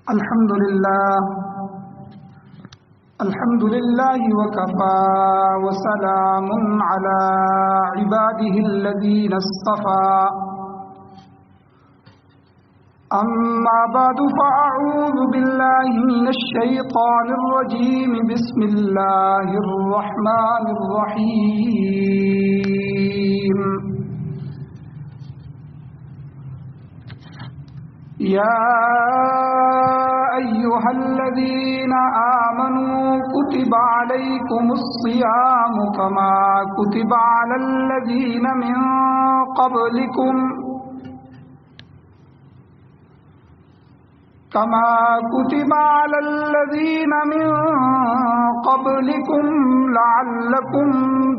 الحمد لله وكفى وسلام على عباده الذين اصطفى أما بعد فأعوذ بالله من الشيطان الرجيم بسم الله الرحمن الرحيم يا أيها الذين آمنوا كتب عليكم الصيام كما كتب على الذين من قبلكم لعلكم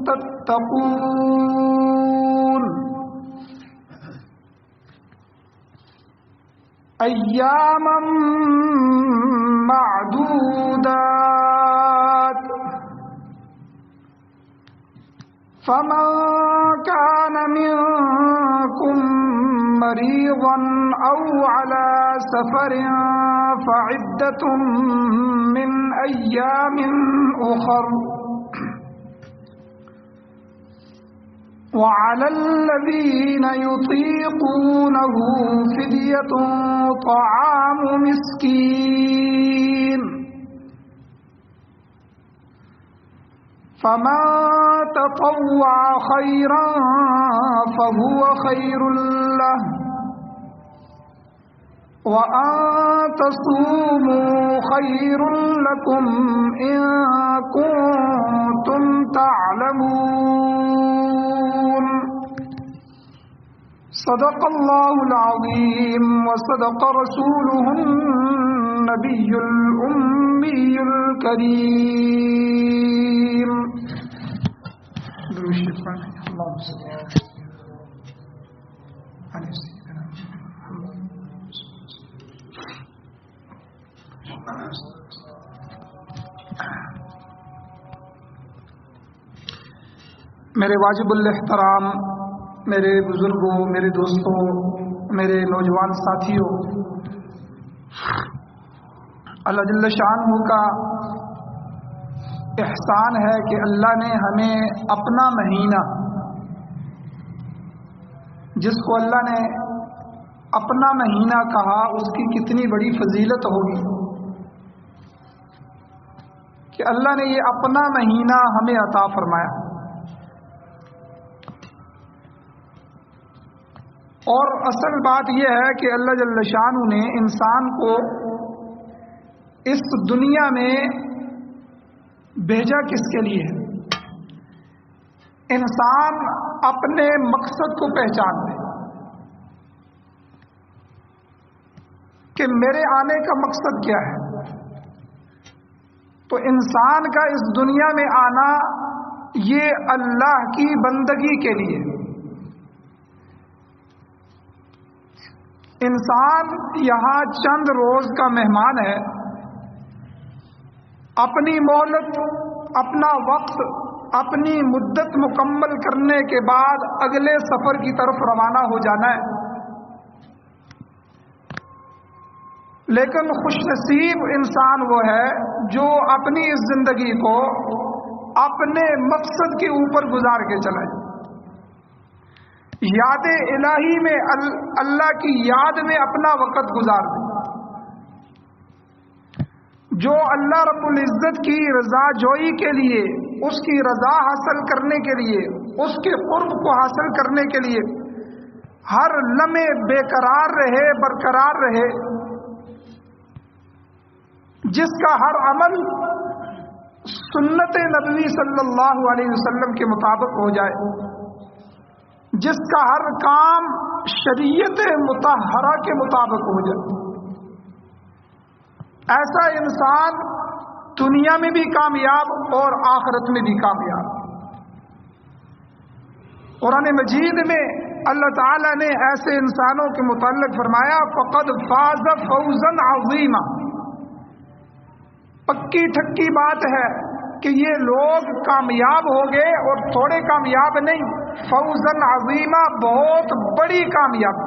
تتقون أياما معدودات فمن كان منكم مريضا أو على سفر فعدة من أيام أخر وعلى الذين يطيقونه فدية طعام مسكين فمن تطوع خيرا فهو خير له وأن تصوموا خير لكم إن كنتم تعلمون صدق الله العظيم وصدق رسوله النبي الأمي الكريم. اللهم صل على سيدنا میرے واجب الاحترام، میرے بزرگوں، میرے دوستوں، میرے نوجوان ساتھیوں، اللہ جل شانہ کا احسان ہے کہ اللہ نے ہمیں اپنا مہینہ، جس کو اللہ نے اپنا مہینہ کہا، اس کی کتنی بڑی فضیلت ہوگی کہ اللہ نے یہ اپنا مہینہ ہمیں عطا فرمایا. اور اصل بات یہ ہے کہ اللہ جل شانہ نے انسان کو اس دنیا میں بھیجا کس کے لیے؟ انسان اپنے مقصد کو پہچان لے کہ میرے آنے کا مقصد کیا ہے. تو انسان کا اس دنیا میں آنا یہ اللہ کی بندگی کے لیے. انسان یہاں چند روز کا مہمان ہے. اپنی مہلت، اپنا وقت، اپنی مدت مکمل کرنے کے بعد اگلے سفر کی طرف روانہ ہو جانا ہے. لیکن خوش نصیب انسان وہ ہے جو اپنی اس زندگی کو اپنے مقصد کے اوپر گزار کے چلائے. یاد الہی میں، اللہ کی یاد میں اپنا وقت گزار دے. جو اللہ رب العزت کی رضا جوئی کے لیے، اس کی رضا حاصل کرنے کے لیے، اس کے قرب کو حاصل کرنے کے لیے ہر لمحے بے قرار رہے، برقرار رہے، جس کا ہر عمل سنت نبوی صلی اللہ علیہ وسلم کے مطابق ہو جائے، جس کا ہر کام شریعت مطہرہ کے مطابق ہو جائے، ایسا انسان دنیا میں بھی کامیاب اور آخرت میں بھی کامیاب. قرآن مجید میں اللہ تعالیٰ نے ایسے انسانوں کے متعلق فرمایا فقد فاز فوزا عظیما. پکی ٹھکی بات ہے کہ یہ لوگ کامیاب ہو گئے، اور تھوڑے کامیاب نہیں، فوزا عظیما، بہت بڑی کامیابی.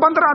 15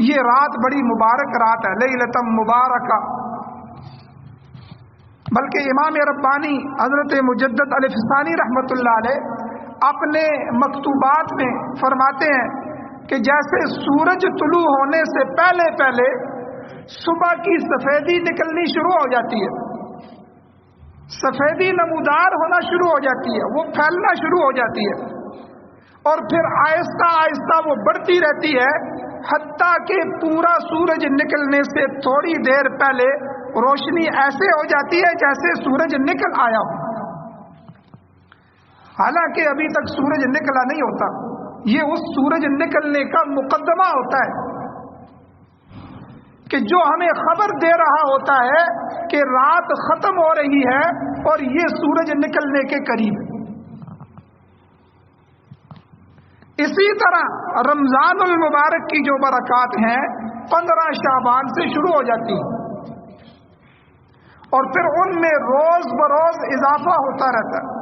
یہ رات بڑی مبارک رات ہے، لیلۃ مبارکہ۔ بلکہ امام ربانی حضرت مجدد الفسانی رحمۃ اللہ علیہ اپنے مکتوبات میں فرماتے ہیں کہ جیسے سورج طلوع ہونے سے پہلے پہلے صبح کی سفیدی نکلنی شروع ہو جاتی ہے، سفیدی نمودار ہونا شروع ہو جاتی ہے، وہ پھیلنا شروع ہو جاتی ہے، اور پھر آہستہ آہستہ وہ بڑھتی رہتی ہے، حتیٰ کہ پورا سورج نکلنے سے تھوڑی دیر پہلے روشنی ایسے ہو جاتی ہے جیسے سورج نکل آیا ہو، حالانکہ ابھی تک سورج نکلا نہیں ہوتا۔ یہ اس سورج نکلنے کا مقدمہ ہوتا ہے کہ جو ہمیں خبر دے رہا ہوتا ہے کہ رات ختم ہو رہی ہے اور یہ سورج نکلنے کے قریب ہے۔ اسی طرح رمضان المبارک کی جو برکات ہیں 15 شعبان سے شروع ہو جاتی ہیں اور پھر ان میں روز بروز اضافہ ہوتا رہتا ہے،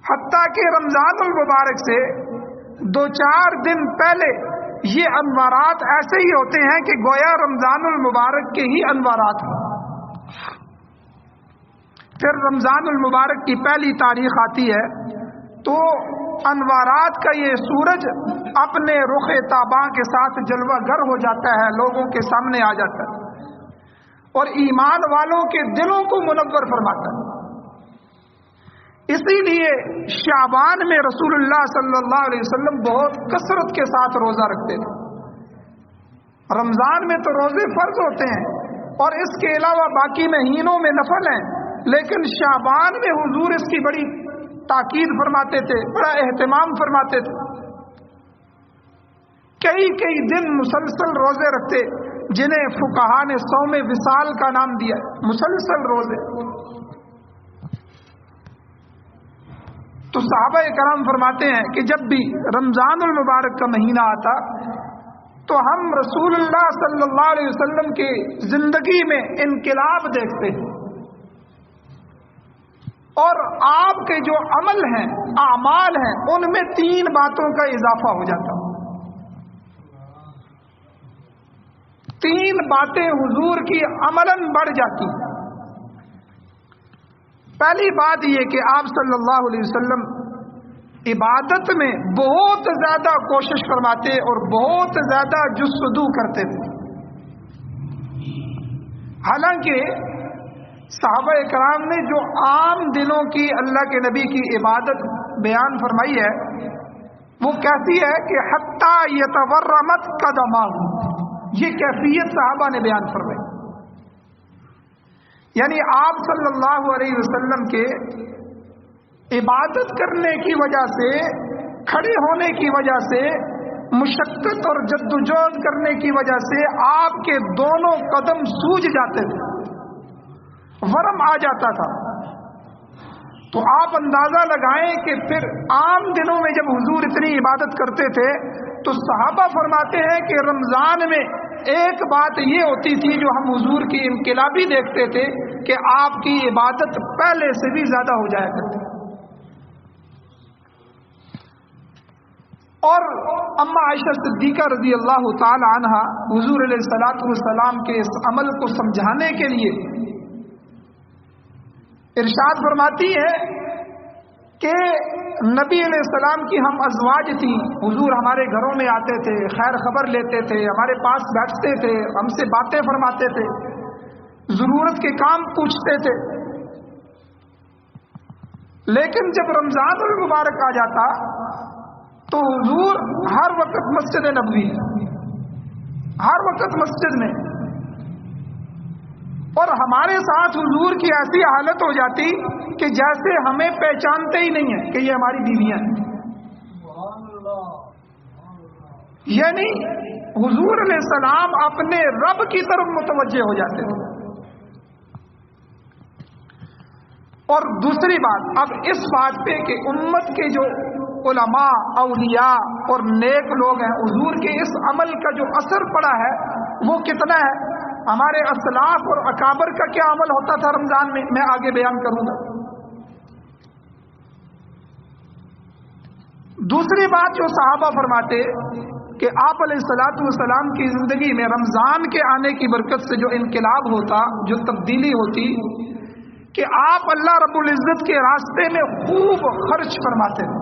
حتیٰ کہ رمضان المبارک سے 2-4 دن پہلے یہ انوارات ایسے ہی ہوتے ہیں کہ گویا رمضان المبارک کے ہی انوارات ہیں۔ پھر رمضان المبارک کی پہلی تاریخ آتی ہے تو انوارات کا یہ سورج اپنے رخ تاباں کے ساتھ جلوہ گر ہو جاتا ہے، لوگوں کے سامنے آ جاتا ہے اور ایمان والوں کے دلوں کو منور فرماتا ہے۔ اسی لیے شعبان میں رسول اللہ صلی اللہ علیہ وسلم بہت کثرت کے ساتھ روزہ رکھتے تھے۔ رمضان میں تو روزے فرض ہوتے ہیں اور اس کے علاوہ باقی مہینوں میں نفل ہیں، لیکن شعبان میں حضور اس کی بڑی تاکید فرماتے تھے، بڑا اہتمام فرماتے تھے، کئی دن مسلسل روزے رکھتے جنہیں فقہا نے صوم وصال کا نام دیا ہے، مسلسل روزے۔ تو صحابہ کرام فرماتے ہیں کہ جب بھی رمضان المبارک کا مہینہ آتا تو ہم رسول اللہ صلی اللہ علیہ وسلم کی زندگی میں انقلاب دیکھتے ہیں اور آپ کے جو عمل ہیں، اعمال ہیں، ان میں 3 باتوں کا اضافہ ہو جاتا۔ 3 باتیں حضور کی عملاً بڑھ جاتی۔ پہلی بات یہ کہ آپ صلی اللہ علیہ وسلم عبادت میں بہت زیادہ کوشش فرماتے اور بہت زیادہ جستجو کرتے تھے۔ حالانکہ صحابہ کرام نے جو عام دنوں کی اللہ کے نبی کی عبادت بیان فرمائی ہے وہ کیسی ہے کہ حتیٰ یتورمت قدماہ، یہ کیفیت صحابہ نے بیان فرمائی۔ یعنی آپ صلی اللہ علیہ وسلم کے عبادت کرنے کی وجہ سے، کھڑے ہونے کی وجہ سے، مشقت اور جدوجہد کرنے کی وجہ سے آپ کے دونوں قدم سوج جاتے تھے، ورم آ جاتا تھا۔ تو آپ اندازہ لگائیں کہ پھر عام دنوں میں جب حضور اتنی عبادت کرتے تھے تو صحابہ فرماتے ہیں کہ رمضان میں ایک بات یہ ہوتی تھی جو ہم حضور کی انقلابی دیکھتے تھے کہ آپ کی عبادت پہلے سے بھی زیادہ ہو جایا کرتی۔ اور اما عائشہ صدیقہ رضی اللہ تعالی عنہا حضور علیہ الصلوۃ والسلام کے اس عمل کو سمجھانے کے لیے ارشاد فرماتی ہے کہ نبی علیہ السلام کی ہم ازواج تھیں، حضور ہمارے گھروں میں آتے تھے، خیر خبر لیتے تھے، ہمارے پاس بیٹھتے تھے، ہم سے باتیں فرماتے تھے، ضرورت کے کام پوچھتے تھے۔ لیکن جب رمضان المبارک آ جاتا تو حضور ہر وقت مسجد نبوی، ہر وقت مسجد میں، اور ہمارے ساتھ حضور کی ایسی حالت ہو جاتی کہ جیسے ہمیں پہچانتے ہی نہیں ہیں کہ یہ ہماری بیویاں ہیں۔ یعنی حضور علیہ السلام اپنے رب کی طرف متوجہ ہو جاتے تھے۔ اور دوسری بات، اب اس بات پہ کہ امت کے جو علماء، اولیاء اور نیک لوگ ہیں، حضور کے اس عمل کا جو اثر پڑا ہے وہ کتنا ہے، ہمارے اسلاف اور اکابر کا کیا عمل ہوتا تھا رمضان میں آگے بیان کروں گا۔ دوسری بات جو صحابہ فرماتے کہ آپ علیہ السلام کی زندگی میں رمضان کے آنے کی برکت سے جو انقلاب ہوتا، جو تبدیلی ہوتی، کہ آپ اللہ رب العزت کے راستے میں خوب خرچ فرماتے تھے،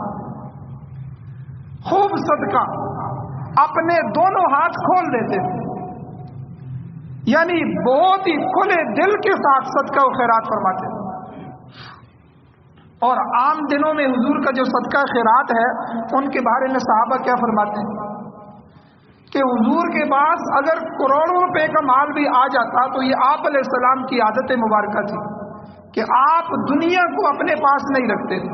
خوب صدقہ، اپنے دونوں ہاتھ کھول دیتے تھے، یعنی بہت ہی کھلے دل کے ساتھ صدقہ و خیرات فرماتے تھے۔ اور عام دنوں میں حضور کا جو صدقہ خیرات ہے، ان کے بارے میں صحابہ کیا فرماتے ہیں کہ حضور کے پاس اگر کروڑوں روپے کا مال بھی آ جاتا تو یہ آپ علیہ السلام کی عادت مبارکہ تھی کہ آپ دنیا کو اپنے پاس نہیں رکھتے تھے۔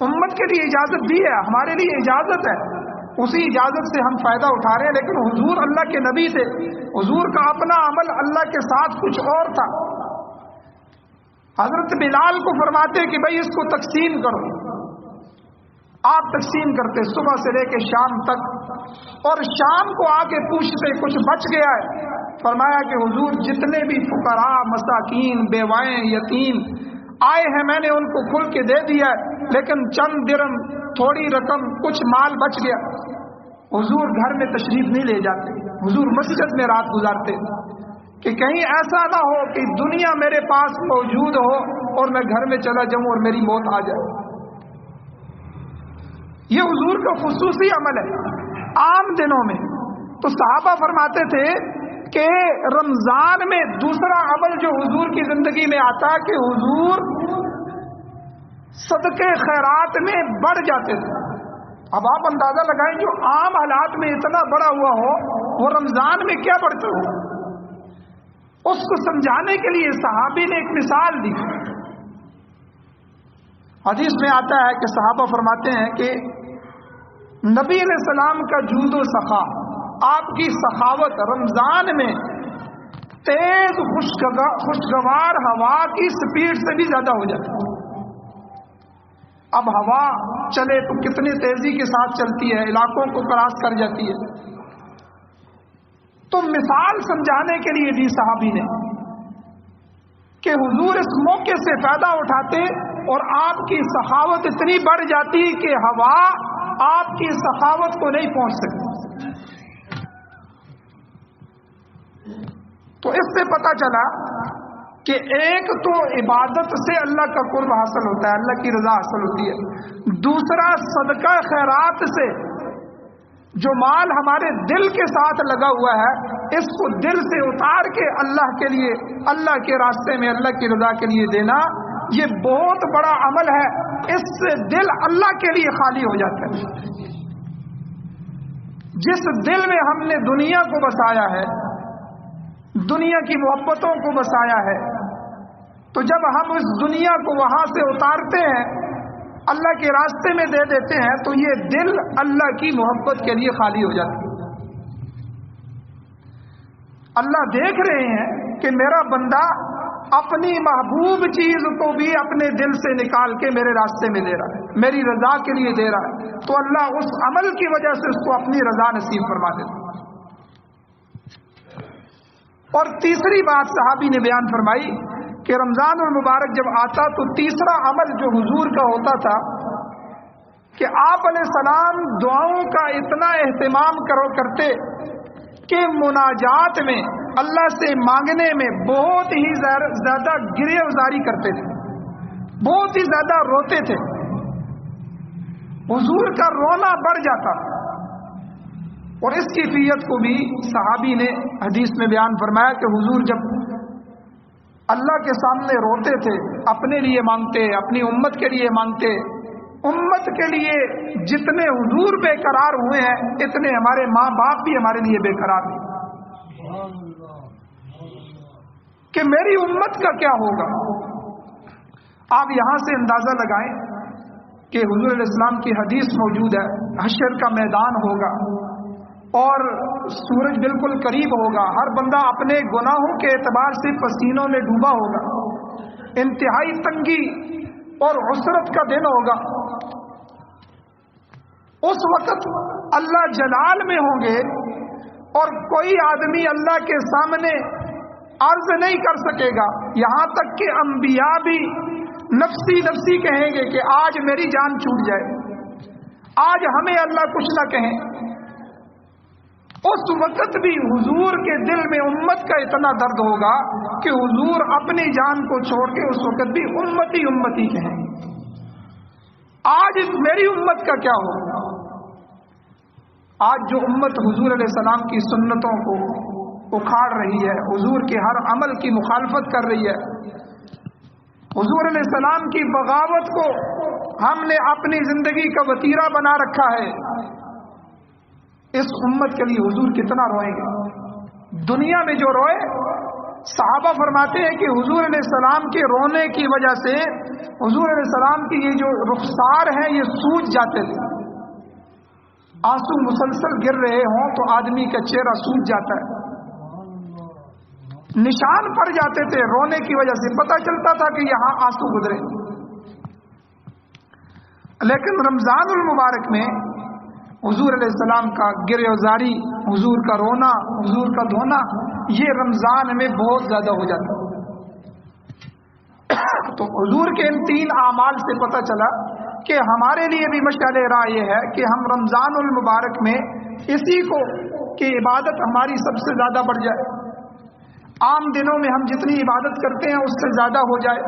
امت کے لیے اجازت دی ہے، ہمارے لیے اجازت ہے، اسی اجازت سے ہم فائدہ اٹھا رہے ہیں، لیکن حضور اللہ کے نبی تھے، حضور کا اپنا عمل اللہ کے ساتھ کچھ اور تھا۔ حضرت بلال کو فرماتے کہ بھائی اس کو تقسیم کرو، آپ تقسیم کرتے صبح سے لے کے شام تک، اور شام کو آ کے پوچھتے کچھ بچ گیا ہے، فرمایا کہ حضور جتنے بھی فقراء، مساکین، بیوائیں، یتیم آئے ہیں میں نے ان کو کھل کے دے دیا ہے، لیکن چند درم، تھوڑی رقم، کچھ مال بچ گیا۔ حضور گھر میں تشریف نہیں لے جاتے، حضور مسجد میں رات گزارتے کہ کہیں ایسا نہ ہو کہ دنیا میرے پاس موجود ہو اور میں گھر میں چلا جاؤں اور میری موت آ جائے۔ یہ حضور کا خصوصی عمل ہے عام دنوں میں۔ تو صحابہ فرماتے تھے کہ رمضان میں دوسرا عمل جو حضور کی زندگی میں آتا کہ حضور صدقے خیرات میں بڑھ جاتے تھے۔ اب آپ اندازہ لگائیں جو عام حالات میں اتنا بڑا ہوا ہو، وہ رمضان میں کیا بڑھتا ہو۔ اس کو سمجھانے کے لیے صحابی نے ایک مثال دی۔ حدیث میں آتا ہے کہ صحابہ فرماتے ہیں کہ نبی علیہ السلام کا جود و سخا، آپ کی سخاوت رمضان میں تیز خوشگوار ہوا کی سپیڈ سے بھی زیادہ ہو جاتی ہے۔ اب ہوا چلے تو کتنی تیزی کے ساتھ چلتی ہے، علاقوں کو کراس کر جاتی ہے۔ تو مثال سمجھانے کے لیے دی صحابی نے کہ حضور اس موقع سے فائدہ اٹھاتے اور آپ کی سخاوت اتنی بڑھ جاتی کہ ہوا آپ کی سخاوت کو نہیں پہنچ سکتی۔ تو اس سے پتہ چلا کہ ایک تو عبادت سے اللہ کا قرب حاصل ہوتا ہے، اللہ کی رضا حاصل ہوتی ہے، دوسرا صدقہ خیرات سے جو مال ہمارے دل کے ساتھ لگا ہوا ہے، اس کو دل سے اتار کے اللہ کے لیے، اللہ کے راستے میں اللہ کی رضا کے لیے دینا، یہ بہت بڑا عمل ہے۔ اس سے دل اللہ کے لیے خالی ہو جاتا ہے۔ جس دل میں ہم نے دنیا کو بسایا ہے، دنیا کی محبتوں کو بسایا ہے، تو جب ہم اس دنیا کو وہاں سے اتارتے ہیں، اللہ کے راستے میں دے دیتے ہیں، تو یہ دل اللہ کی محبت کے لیے خالی ہو جاتا ہے۔ اللہ دیکھ رہے ہیں کہ میرا بندہ اپنی محبوب چیز کو بھی اپنے دل سے نکال کے میرے راستے میں دے رہا ہے، میری رضا کے لیے دے رہا ہے، تو اللہ اس عمل کی وجہ سے اس کو اپنی رضا نصیب فرما دیتا ہے۔ اور تیسری بات صحابی نے بیان فرمائی کہ رمضان المبارک جب آتا تو تیسرا عمل جو حضور کا ہوتا تھا کہ آپ علیہ السلام دعاؤں کا اتنا اہتمام کرتے کہ مناجات میں اللہ سے مانگنے میں بہت ہی زیادہ گریہ وزاری کرتے تھے، بہت ہی زیادہ روتے تھے، حضور کا رونا بڑھ جاتا۔ اور اس کیفیت کو بھی صحابی نے حدیث میں بیان فرمایا کہ حضور جب اللہ کے سامنے روتے تھے، اپنے لیے مانگتے، اپنی امت کے لیے مانگتے، امت کے لیے جتنے حضور بے قرار ہوئے ہیں اتنے ہمارے ماں باپ بھی ہمارے لیے بے قرار ہیں کہ میری امت کا کیا ہوگا۔ آپ یہاں سے اندازہ لگائیں کہ حضور علیہ السلام کی حدیث موجود ہے، حشر کا میدان ہوگا اور سورج بالکل قریب ہوگا، ہر بندہ اپنے گناہوں کے اعتبار سے پسینوں میں ڈوبا ہوگا، انتہائی تنگی اور عسرت کا دن ہوگا۔ اس وقت اللہ جلال میں ہوں گے اور کوئی آدمی اللہ کے سامنے عرض نہیں کر سکے گا، یہاں تک کہ انبیاء بھی نفسی نفسی کہیں گے کہ آج میری جان چھوٹ جائے، آج ہمیں اللہ کچھ نہ کہیں، اس وقت بھی حضور کے دل میں امت کا اتنا درد ہوگا کہ حضور اپنی جان کو چھوڑ کے اس وقت بھی امتی امتی کہیں۔ آج میری امت کا کیا ہوگا؟ آج جو امت حضور علیہ السلام کی سنتوں کو اکھاڑ رہی ہے، حضور کے ہر عمل کی مخالفت کر رہی ہے، حضور علیہ السلام کی بغاوت کو ہم نے اپنی زندگی کا وتیرہ بنا رکھا ہے، اس امت کے لیے حضور کتنا روئیں گے؟ دنیا میں جو روئے، صحابہ فرماتے ہیں کہ حضور علیہ السلام کے رونے کی وجہ سے حضور علیہ السلام کی یہ جو رخسار ہیں یہ سوج جاتے تھے، آنسو مسلسل گر رہے ہوں تو آدمی کا چہرہ سوج جاتا ہے، نشان پڑ جاتے تھے رونے کی وجہ سے، پتہ چلتا تھا کہ یہاں آنسو گزرے۔ لیکن رمضان المبارک میں حضور علیہ السلام کا گریہ زاری، حضور کا رونا، حضور کا دھونا، یہ رمضان میں بہت زیادہ ہو جاتا ہے۔ تو حضور کے ان 3 اعمال سے پتہ چلا کہ ہمارے لیے بھی مشعل راہ یہ ہے کہ ہم رمضان المبارک میں اسی کو کہ عبادت ہماری سب سے زیادہ بڑھ جائے، عام دنوں میں ہم جتنی عبادت کرتے ہیں اس سے زیادہ ہو جائے،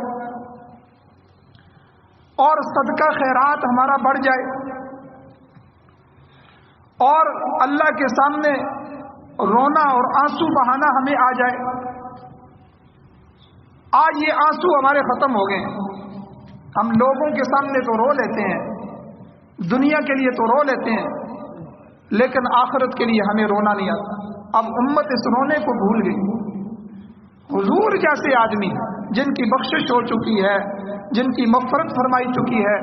اور صدقہ خیرات ہمارا بڑھ جائے، اور اللہ کے سامنے رونا اور آنسو بہانا ہمیں آ جائے۔ آج یہ آنسو ہمارے ختم ہو گئے ہیں، ہم لوگوں کے سامنے تو رو لیتے ہیں، دنیا کے لیے تو رو لیتے ہیں، لیکن آخرت کے لیے ہمیں رونا نہیں آتا۔ اب امت اس رونے کو بھول گئی۔ حضور جیسے آدمی جن کی بخشش ہو چکی ہے، جن کی مغفرت فرمائی چکی ہے،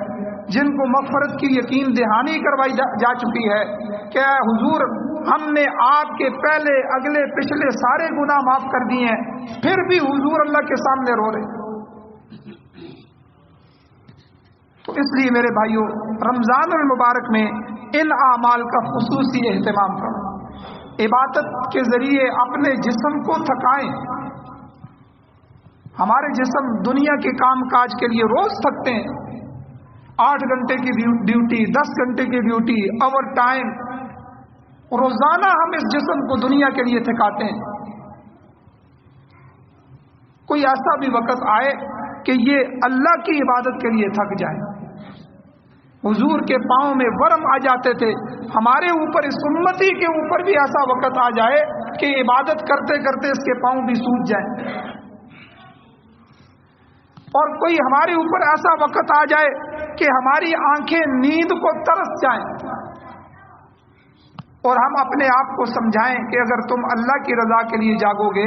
جن کو مغفرت کی یقین دہانی کروائی جا چکی ہے کہ حضور ہم نے آپ کے پہلے اگلے پچھلے سارے گناہ معاف کر دیے ہیں، پھر بھی حضور اللہ کے سامنے رو رہے۔ تو اس لیے میرے بھائیوں، رمضان المبارک میں ان اعمال کا خصوصی اہتمام کرو، عبادت کے ذریعے اپنے جسم کو تھکائیں۔ ہمارے جسم دنیا کے کام کاج کے لیے روز تھکتے ہیں، 8 گھنٹے کی ڈیوٹی، 10 گھنٹے کی ڈیوٹی، اوور ٹائم، روزانہ ہم اس جسم کو دنیا کے لیے تھکاتے ہیں۔ کوئی ایسا بھی وقت آئے کہ یہ اللہ کی عبادت کے لیے تھک جائے۔ حضور کے پاؤں میں ورم آ جاتے تھے، ہمارے اوپر، اس امتی کے اوپر بھی ایسا وقت آ جائے کہ عبادت کرتے کرتے اس کے پاؤں بھی سوج جائیں، اور کوئی ہمارے اوپر ایسا وقت آ جائے کہ ہماری آنکھیں نیند کو ترس جائیں، اور ہم اپنے آپ کو سمجھائیں کہ اگر تم اللہ کی رضا کے لیے جاگو گے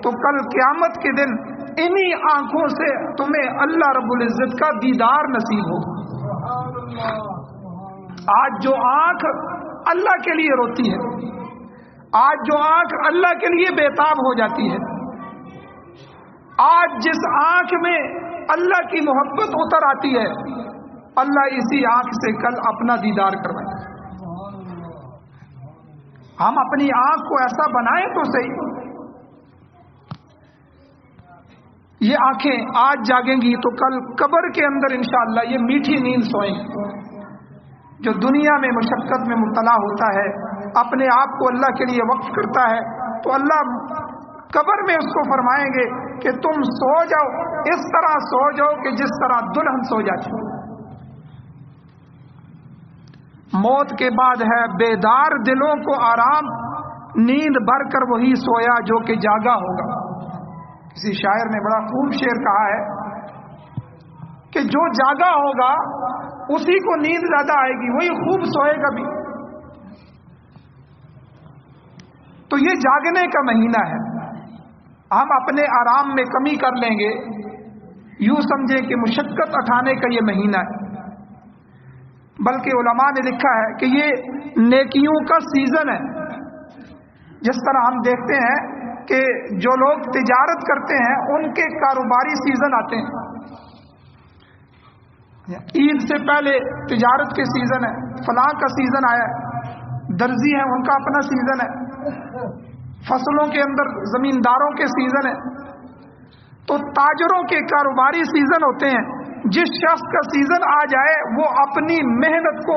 تو کل قیامت کے دن انہی آنکھوں سے تمہیں اللہ رب العزت کا دیدار نصیب ہو۔ آج جو آنکھ اللہ کے لیے روتی ہے، آج جو آنکھ اللہ کے لیے بےتاب ہو جاتی ہے، آج جس آنکھ میں اللہ کی محبت اتر آتی ہے، اللہ اسی آنکھ سے کل اپنا دیدار کروائے۔ ہم اپنی آنکھ کو ایسا بنائیں تو صحیح، یہ آنکھیں آج جاگیں گی تو کل قبر کے اندر انشاءاللہ یہ میٹھی نیند سوئیں گی۔ جو دنیا میں مشقت میں مبتلا ہوتا ہے، اپنے آپ کو اللہ کے لیے وقف کرتا ہے، تو اللہ قبر میں اس کو فرمائیں گے کہ تم سو جاؤ، اس طرح سو جاؤ کہ جس طرح دلہن سو جاتی۔ موت کے بعد ہے بیدار دلوں کو آرام، نیند بھر کر وہی سویا جو کہ جاگا ہوگا۔ کسی شاعر نے بڑا خوب شعر کہا ہے کہ جو جاگا ہوگا اسی کو نیند زیادہ آئے گی، وہی خوب سوئے گا بھی۔ تو یہ جاگنے کا مہینہ ہے، ہم اپنے آرام میں کمی کر لیں گے، یوں سمجھیں کہ مشقت اٹھانے کا یہ مہینہ ہے۔ بلکہ علماء نے لکھا ہے کہ یہ نیکیوں کا سیزن ہے۔ جس طرح ہم دیکھتے ہیں کہ جو لوگ تجارت کرتے ہیں ان کے کاروباری سیزن آتے ہیں، عید سے پہلے تجارت کے سیزن ہے، فلاں کا سیزن آیا ہے، درزی ہیں ان کا اپنا سیزن ہے، فصلوں کے اندر زمینداروں کے سیزن ہے، تو تاجروں کے کاروباری سیزن ہوتے ہیں۔ جس شخص کا سیزن آ جائے وہ اپنی محنت کو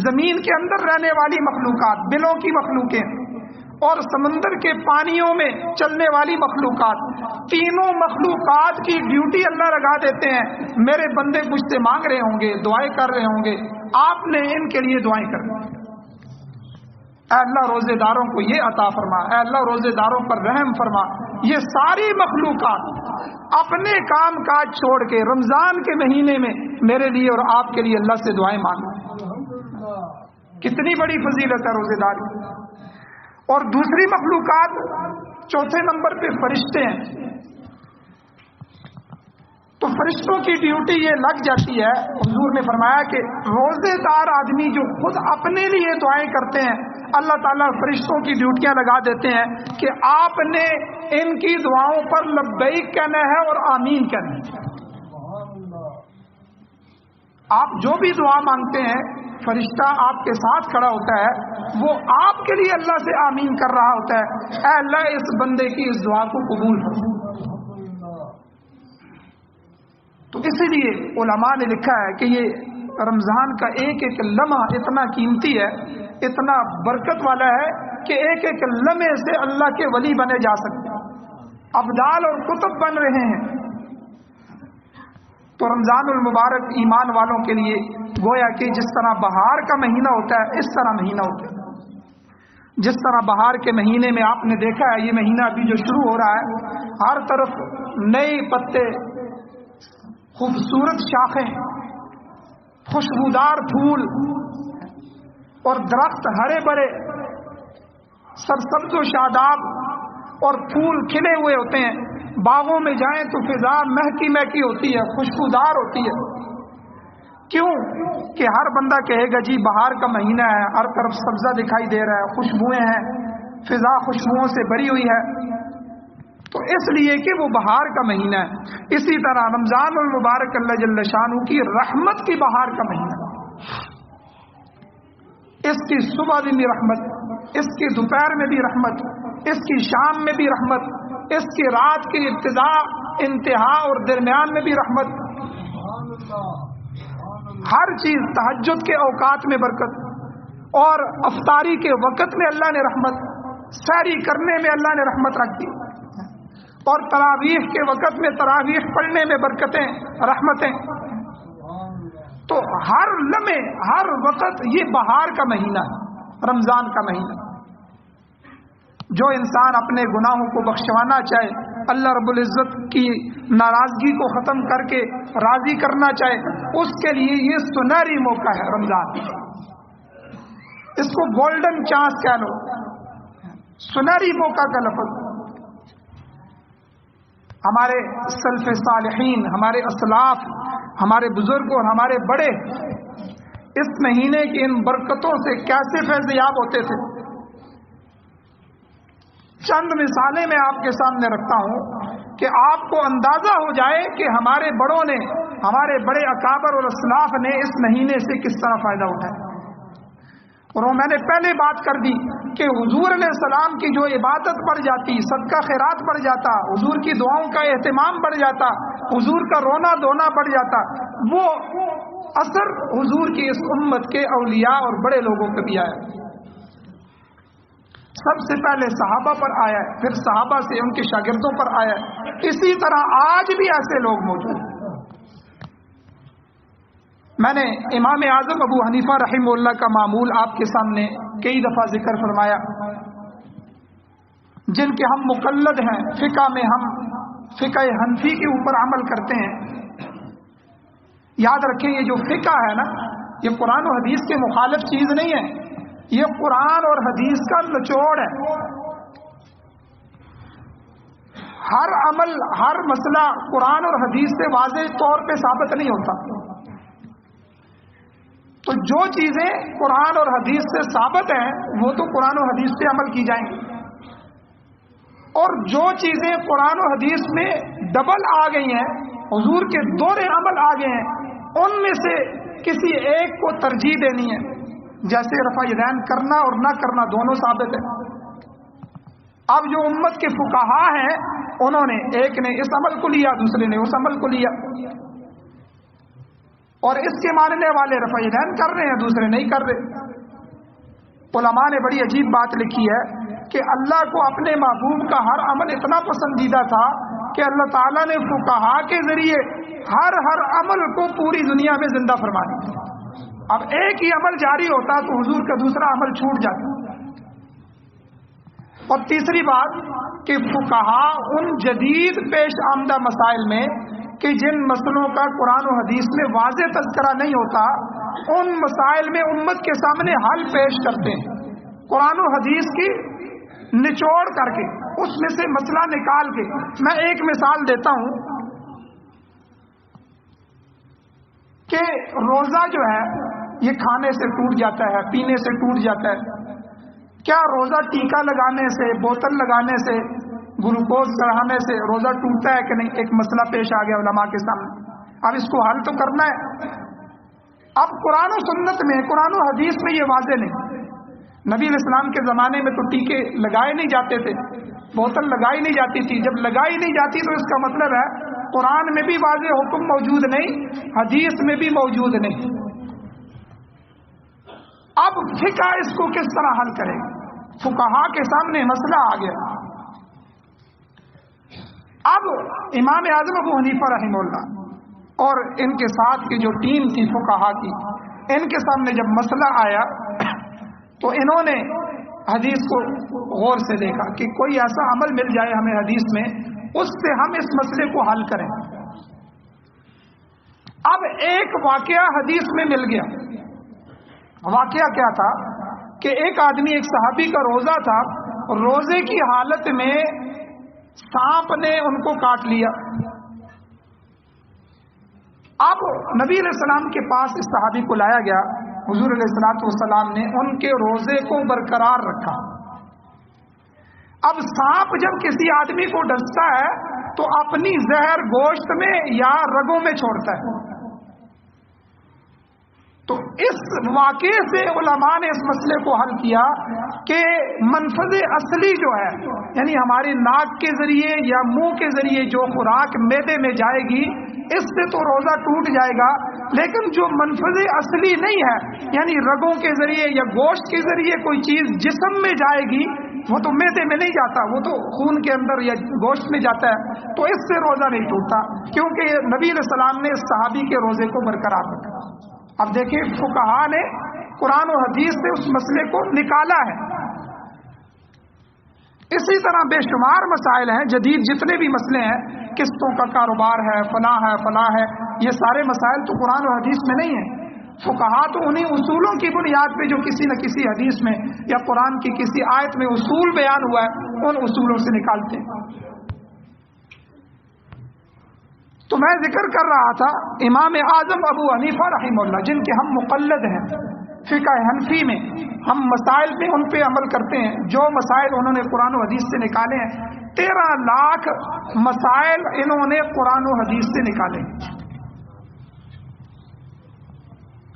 زمین کے اندر رہنے والی مخلوقات، بلوں کی مخلوقیں اور سمندر کے پانیوں میں چلنے والی مخلوقات، تینوں مخلوقات کی ڈیوٹی اللہ لگا دیتے ہیں. میرے بندے مجھ سے مانگ رہے ہوں گے، دعائیں کر رہے ہوں گے، آپ نے ان کے لیے دعائیں کرنی. اے اللہ روزے داروں کو یہ عطا فرما، اے اللہ روزے داروں پر رحم فرما. یہ ساری مخلوقات اپنے کام کاج چھوڑ کے رمضان کے مہینے میں میرے لیے اور آپ کے لیے اللہ سے دعائیں مانگیں. کتنی بڑی فضیلت ہے روزے داری. اور دوسری مخلوقات، چوتھے نمبر پہ فرشتے ہیں. تو فرشتوں کی ڈیوٹی یہ لگ جاتی ہے. حضور نے فرمایا کہ روزے دار آدمی جو خود اپنے لیے دعائیں کرتے ہیں، اللہ تعالیٰ فرشتوں کی ڈیوٹیاں لگا دیتے ہیں کہ آپ نے ان کی دعاؤں پر لبیک کہنا ہے اور آمین کہنا ہے. آپ جو بھی دعا مانگتے ہیں، فرشتہ آپ کے ساتھ کھڑا ہوتا ہے، وہ آپ کے لیے اللہ سے آمین کر رہا ہوتا ہے. اے اللہ اس بندے کی اس دعا کو قبول کرو. تو اسی لیے علماء نے لکھا ہے کہ یہ رمضان کا ایک ایک لمحہ اتنا قیمتی ہے، اتنا برکت والا ہے کہ ایک ایک لمحے سے اللہ کے ولی بنے جا سکتے ہیں، ابدال اور قطب بن رہے ہیں. تو رمضان المبارک ایمان والوں کے لیے گویا کہ جس طرح بہار کا مہینہ ہوتا ہے، اس طرح مہینہ ہوتا ہے. جس طرح بہار کے مہینے میں آپ نے دیکھا ہے، یہ مہینہ ابھی جو شروع ہو رہا ہے، ہر طرف نئے پتے، خوبصورت شاخیں، خوشبودار پھول اور درخت ہرے بھرے سرسبز و شاداب اور پھول کھلے ہوئے ہوتے ہیں. باغوں میں جائیں تو فضا مہکی مہکی ہوتی ہے، خوشبودار ہوتی ہے. کیوں کہ ہر بندہ کہے گا جی بہار کا مہینہ ہے، ہر طرف سبزہ دکھائی دے رہا ہے، خوشبوئیں ہیں، فضا خوشبوؤں سے بھری ہوئی ہے. تو اس لیے کہ وہ بہار کا مہینہ ہے. اسی طرح رمضان المبارک اللہ جل شانہ کی رحمت کی بہار کا مہینہ. اس کی صبح میں بھی رحمت، اس کی دوپہر میں بھی رحمت، اس کی شام میں بھی رحمت، اس کی رات کی ابتدا، انتہا اور درمیان میں بھی رحمت. ہر چیز، تہجد کے اوقات میں برکت، اور افطاری کے وقت میں اللہ نے رحمت، سحری کرنے میں اللہ نے رحمت رکھ دی، اور تراویح کے وقت میں تراویح پڑھنے میں برکتیں، رحمتیں. تو ہر لمحے، ہر وقت یہ بہار کا مہینہ ہے، رمضان کا مہینہ. جو انسان اپنے گناہوں کو بخشوانا چاہے، اللہ رب العزت کی ناراضگی کو ختم کر کے راضی کرنا چاہے، اس کے لیے یہ سنہری موقع ہے رمضان. اس کو گولڈن چانس کہہ لو، سنہری موقع کا لفظ. ہمارے سلف صالحین، ہمارے اسلاف، ہمارے بزرگ اور ہمارے بڑے اس مہینے کی ان برکتوں سے کیسے فیض یاب ہوتے تھے. چند مثالیں میں آپ کے سامنے رکھتا ہوں کہ آپ کو اندازہ ہو جائے کہ ہمارے بڑوں نے، ہمارے بڑے اکابر اور اسلاف نے اس مہینے سے کس طرح فائدہ اٹھایا. اور میں نے پہلے بات کر دی کہ حضور علیہ السلام کی جو عبادت بڑھ جاتی، صدقہ خیرات بڑھ جاتا، حضور کی دعاؤں کا اہتمام بڑھ جاتا، حضور کا رونا دھونا بڑھ جاتا، وہ اثر حضور کی اس امت کے اولیاء اور بڑے لوگوں پہ بھی آیا. سب سے پہلے صحابہ پر آیا ہے، پھر صحابہ سے ان کے شاگردوں پر آیا ہے. اسی طرح آج بھی ایسے لوگ موجود ہیں. میں نے امام اعظم ابو حنیفہ رحمہ اللہ کا معمول آپ کے سامنے کئی دفعہ ذکر فرمایا، جن کے ہم مقلد ہیں. فقہ میں ہم فقہ حنفی کے اوپر عمل کرتے ہیں. یاد رکھیں یہ جو فقہ ہے نا، یہ قرآن و حدیث کے مخالف چیز نہیں ہے، یہ قرآن اور حدیث کا نچوڑ ہے. ہر عمل، ہر مسئلہ قرآن اور حدیث سے واضح طور پہ ثابت نہیں ہوتا. تو جو چیزیں قرآن اور حدیث سے ثابت ہیں وہ تو قرآن و حدیث سے عمل کی جائیں گی، اور جو چیزیں قرآن و حدیث میں ڈبل آ گئی ہیں، حضور کے دورے عمل آ گئے ہیں، ان میں سے کسی ایک کو ترجیح دینی ہے. جیسے رفع یدین کرنا اور نہ کرنا دونوں ثابت ہے. اب جو امت کے فقہا ہیں، انہوں نے ایک نے اس عمل کو لیا، دوسرے نے اس عمل کو لیا، اور اس کے ماننے والے رفع یدین کر رہے ہیں، دوسرے نہیں کر رہے. علماء نے بڑی عجیب بات لکھی ہے کہ اللہ کو اپنے محبوب کا ہر عمل اتنا پسندیدہ تھا کہ اللہ تعالیٰ نے فقہا کے ذریعے ہر عمل کو پوری دنیا میں زندہ فرما دیا۔ اب ایک ہی عمل جاری ہوتا تو حضور کا دوسرا عمل چھوٹ جاتا۔ اور تیسری بات کہ فقہا ان جدید پیش آمدہ مسائل میں کہ جن مسئلوں کا قرآن و حدیث میں واضح تذکرہ نہیں ہوتا، ان مسائل میں امت کے سامنے حل پیش کرتے ہیں، قرآن و حدیث کی نچوڑ کر کے اس میں سے مسئلہ نکال کے۔ میں ایک مثال دیتا ہوں کہ روزہ جو ہے یہ کھانے سے ٹوٹ جاتا ہے، پینے سے ٹوٹ جاتا ہے۔ کیا روزہ ٹیکا لگانے سے، بوتل لگانے سے، گلوکوز چڑھانے سے روزہ ٹوٹتا ہے کہ نہیں؟ ایک مسئلہ پیش آ گیا علماء کے سامنے، اب اس کو حل تو کرنا ہے۔ اب قرآن و سنت میں، قرآن و حدیث میں یہ واضح نہیں۔ نبی علیہ السلام کے زمانے میں تو ٹیکے لگائے نہیں جاتے تھے، بوتل لگائی نہیں جاتی تھی۔ جب لگائی نہیں جاتی تو اس کا مطلب ہے قرآن میں بھی واضح حکم موجود نہیں، حدیث میں بھی موجود نہیں۔ اب فقہ اس کو کس طرح حل کرے؟ فقہا کے سامنے مسئلہ آ گیا۔ اب امام اعظم ابو حنیفہ رحمہ اللہ اور ان کے ساتھ کی جو ٹیم تھی فقہا کی، ان کے سامنے جب مسئلہ آیا تو انہوں نے حدیث کو غور سے دیکھا کہ کوئی ایسا عمل مل جائے ہمیں حدیث میں، اس سے ہم اس مسئلے کو حل کریں۔ اب ایک واقعہ حدیث میں مل گیا۔ واقعہ کیا تھا کہ ایک آدمی، ایک صحابی کا روزہ تھا، روزے کی حالت میں سانپ نے ان کو کاٹ لیا۔ اب نبی علیہ السلام کے پاس اس صحابی کو لایا گیا، حضور علیہ السلام نے ان کے روزے کو برقرار رکھا۔ اب سانپ جب کسی آدمی کو ڈستا ہے تو اپنی زہر گوشت میں یا رگوں میں چھوڑتا ہے۔ تو اس واقعے سے علماء نے اس مسئلے کو حل کیا کہ منفذ اصلی جو ہے، یعنی ہمارے ناک کے ذریعے یا منہ کے ذریعے جو خوراک معدے میں جائے گی، اس سے تو روزہ ٹوٹ جائے گا، لیکن جو منفذ اصلی نہیں ہے، یعنی رگوں کے ذریعے یا گوشت کے ذریعے کوئی چیز جسم میں جائے گی، وہ تو معدے میں نہیں جاتا، وہ تو خون کے اندر یا گوشت میں جاتا ہے، تو اس سے روزہ نہیں ٹوٹتا، کیونکہ نبی علیہ السلام نے اس صحابی کے روزے کو برقرار رکھا۔ اب دیکھیں فقہا نے قرآن و حدیث سے اس مسئلے کو نکالا ہے۔ اسی طرح بے شمار مسائل ہیں جدید، جتنے بھی مسئلے ہیں، قسطوں کا کاروبار ہے، فلاں ہے، فلاں ہے، یہ سارے مسائل تو قرآن و حدیث میں نہیں ہیں۔ فقہا تو انہی اصولوں کی بنیاد پہ جو کسی نہ کسی حدیث میں یا قرآن کی کسی آیت میں اصول بیان ہوا ہے، ان اصولوں سے نکالتے ہیں۔ تو میں ذکر کر رہا تھا امام اعظم ابو حنیفہ رحمہ اللہ، جن کے ہم مقلد ہیں فقہ حنفی میں، ہم مسائل میں ان پہ عمل کرتے ہیں۔ جو مسائل انہوں نے قرآن و حدیث سے نکالے ہیں، 13 لاکھ مسائل انہوں نے قرآن و حدیث سے نکالے۔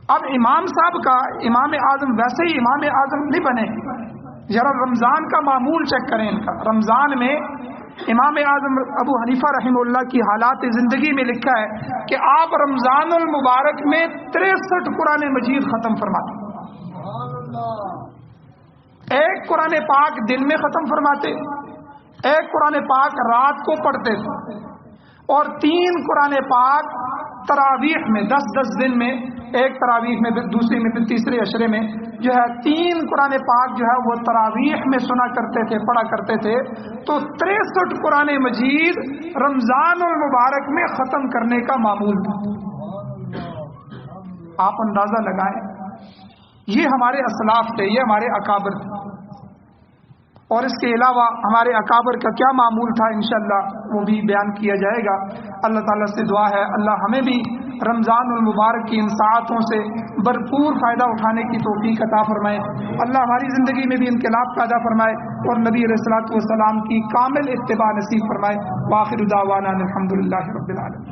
اب امام صاحب کا امام اعظم ویسے ہی امام اعظم نہیں بنے، ذرا رمضان کا معمول چیک کریں ان کا۔ رمضان میں امام اعظم ابو حنیفہ رحمہ اللہ کی حالات زندگی میں لکھا ہے کہ آپ رمضان المبارک میں 63 قرآن مجید ختم فرماتے، ایک قرآن پاک دن میں ختم فرماتے، ایک قرآن پاک رات کو پڑھتے تھے، اور 3 قرآن پاک تراویح میں 10 دن میں، ایک تراویح میں، دوسری میں، پھر تیسرے عشرے میں جو ہے 3 قرآن پاک جو ہے وہ تراویح میں سنا کرتے تھے، پڑھا کرتے تھے۔ تو 63 قرآن مجید رمضان المبارک میں ختم کرنے کا معمول تھا۔ آپ اندازہ لگائیں، یہ ہمارے اسلاف تھے، یہ ہمارے اکابر تھے، اور اس کے علاوہ ہمارے اکابر کا کیا معمول تھا انشاءاللہ وہ بھی بیان کیا جائے گا۔ اللہ تعالیٰ سے دعا ہے اللہ ہمیں بھی رمضان المبارک کی ان ساعتوں سے بھرپور فائدہ اٹھانے کی توفیق عطا فرمائے، اللہ ہماری زندگی میں بھی انقلاب پیدا فرمائے، اور نبی علیہ الصلوۃ والسلام کی کامل اتباع نصیب فرمائے۔ وآخر دعوانا الحمدللہ رب العالمین۔